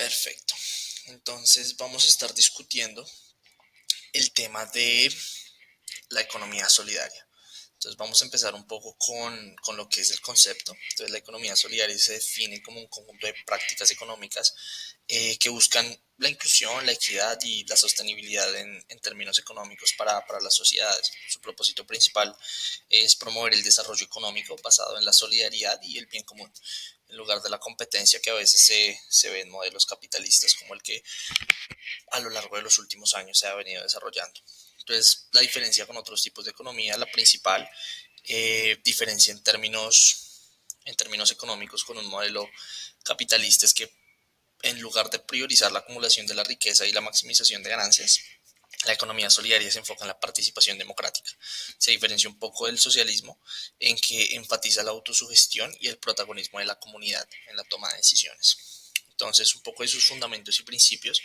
Perfecto. Entonces vamos a estar discutiendo el tema de la economía solidaria. Entonces vamos a empezar un poco con lo que es el concepto. Entonces la economía solidaria se define como un conjunto de prácticas económicas que buscan la inclusión, la equidad y la sostenibilidad en términos económicos para las sociedades. Su propósito principal es promover el desarrollo económico basado en la solidaridad y el bien común, en lugar de la competencia que a veces se ve en modelos capitalistas como el que a lo largo de los últimos años se ha venido desarrollando. Entonces, la diferencia con otros tipos de economía, la principal diferencia en términos económicos con un modelo capitalista es que en lugar de priorizar la acumulación de la riqueza y la maximización de ganancias, la economía solidaria se enfoca en la participación democrática. Se diferencia un poco del socialismo en que enfatiza la autosugestión y el protagonismo de la comunidad en la toma de decisiones. Entonces, un poco de sus fundamentos y principios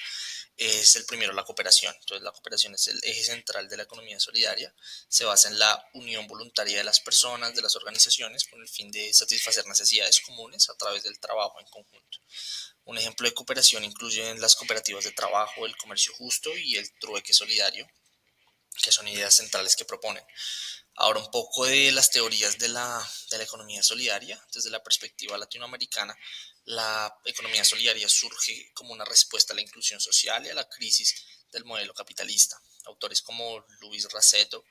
es el primero, la cooperación. Entonces, la cooperación es el eje central de la economía solidaria. Se basa en la unión voluntaria de las personas, de las organizaciones, con el fin de satisfacer necesidades comunes a través del trabajo en conjunto. Un ejemplo de cooperación incluye las cooperativas de trabajo, el comercio justo y el trueque solidario, que son ideas centrales que proponen. Ahora un poco de las teorías de la economía solidaria. Desde la perspectiva latinoamericana, la economía solidaria surge como una respuesta a la inclusión social y a la crisis del modelo capitalista. Autores como Luis Raceto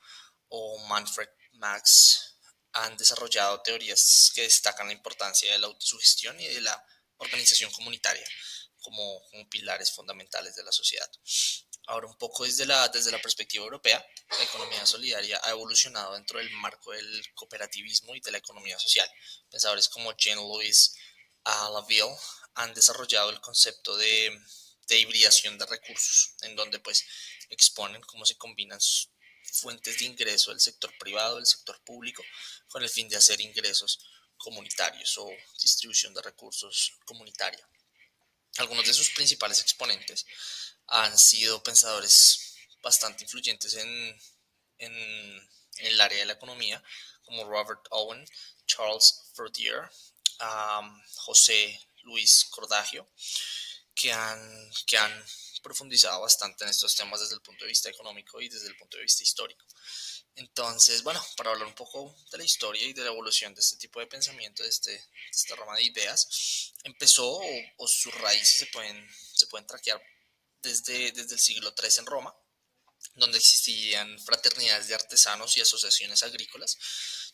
o Manfred Max han desarrollado teorías que destacan la importancia de la autosugestión y de la organización comunitaria como pilares fundamentales de la sociedad. Ahora, un poco desde la perspectiva europea, la economía solidaria ha evolucionado dentro del marco del cooperativismo y de la economía social. Pensadores como Jean-Louis Laville han desarrollado el concepto de hibridación de recursos, en donde pues exponen cómo se combinan fuentes de ingreso del sector privado, del sector público, con el fin de hacer ingresos comunitarios o distribución de recursos comunitaria. Algunos de sus principales exponentes han sido pensadores bastante influyentes en el área de la economía, como Robert Owen, Charles Fourier, José Luis Cordaggio, que han profundizado bastante en estos temas desde el punto de vista económico y desde el punto de vista histórico. Entonces, bueno, para hablar un poco de la historia y de la evolución de este tipo de pensamiento, de esta rama de ideas, empezó o sus raíces se pueden traquear desde el siglo III en Roma, donde existían fraternidades de artesanos y asociaciones agrícolas,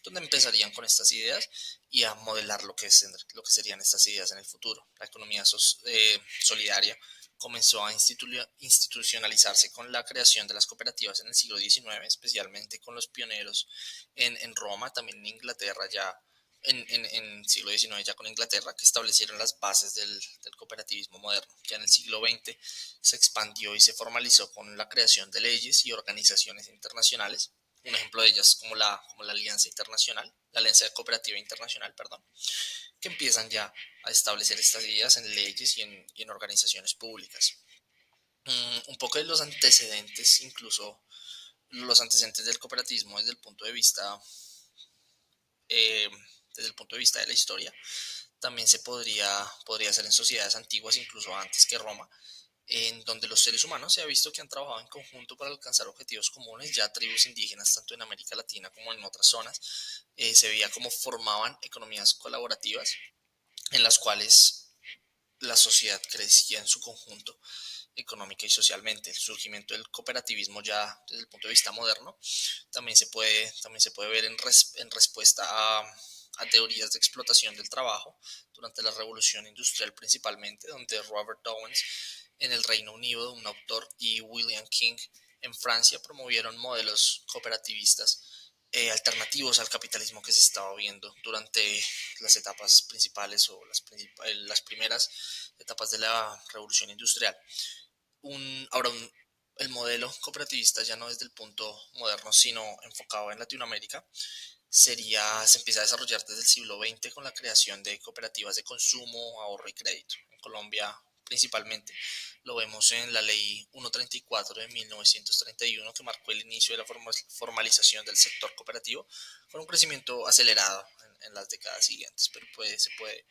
donde empezarían con estas ideas y a modelar lo que serían estas ideas en el futuro. La economía solidaria comenzó a institucionalizarse con la creación de las cooperativas en el siglo XIX, especialmente con los pioneros en Roma, también en Inglaterra ya en siglo XIX ya con Inglaterra, que establecieron las bases del cooperativismo moderno. Ya en el siglo XX se expandió y se formalizó con la creación de leyes y organizaciones internacionales. Un ejemplo de ellas como la Alianza Internacional, la Alianza Cooperativa Internacional, perdón, que empiezan ya a establecer estas ideas en leyes y en organizaciones públicas. Un poco de los antecedentes, incluso los antecedentes del cooperativismo eh, desde el punto de vista de la historia, también podría hacer en sociedades antiguas, incluso antes que Roma, en donde los seres humanos se ha visto que han trabajado en conjunto para alcanzar objetivos comunes. Ya tribus indígenas, tanto en América Latina como en otras zonas, se veía cómo formaban economías colaborativas en las cuales la sociedad crecía en su conjunto económica y socialmente. El surgimiento del cooperativismo ya desde el punto de vista moderno también se puede ver en respuesta a teorías de explotación del trabajo durante la revolución industrial principalmente, donde Robert Owens en el Reino Unido, un autor, y William King en Francia promovieron modelos cooperativistas alternativos al capitalismo que se estaba viendo durante las etapas principales o las primeras etapas de la revolución industrial. El modelo cooperativista ya no es del punto moderno, sino enfocado en Latinoamérica. Se empieza a desarrollar desde el siglo XX con la creación de cooperativas de consumo, ahorro y crédito. En Colombia principalmente lo vemos en la ley 134 de 1931, que marcó el inicio de la formalización del sector cooperativo con un crecimiento acelerado en las décadas siguientes, pero se puede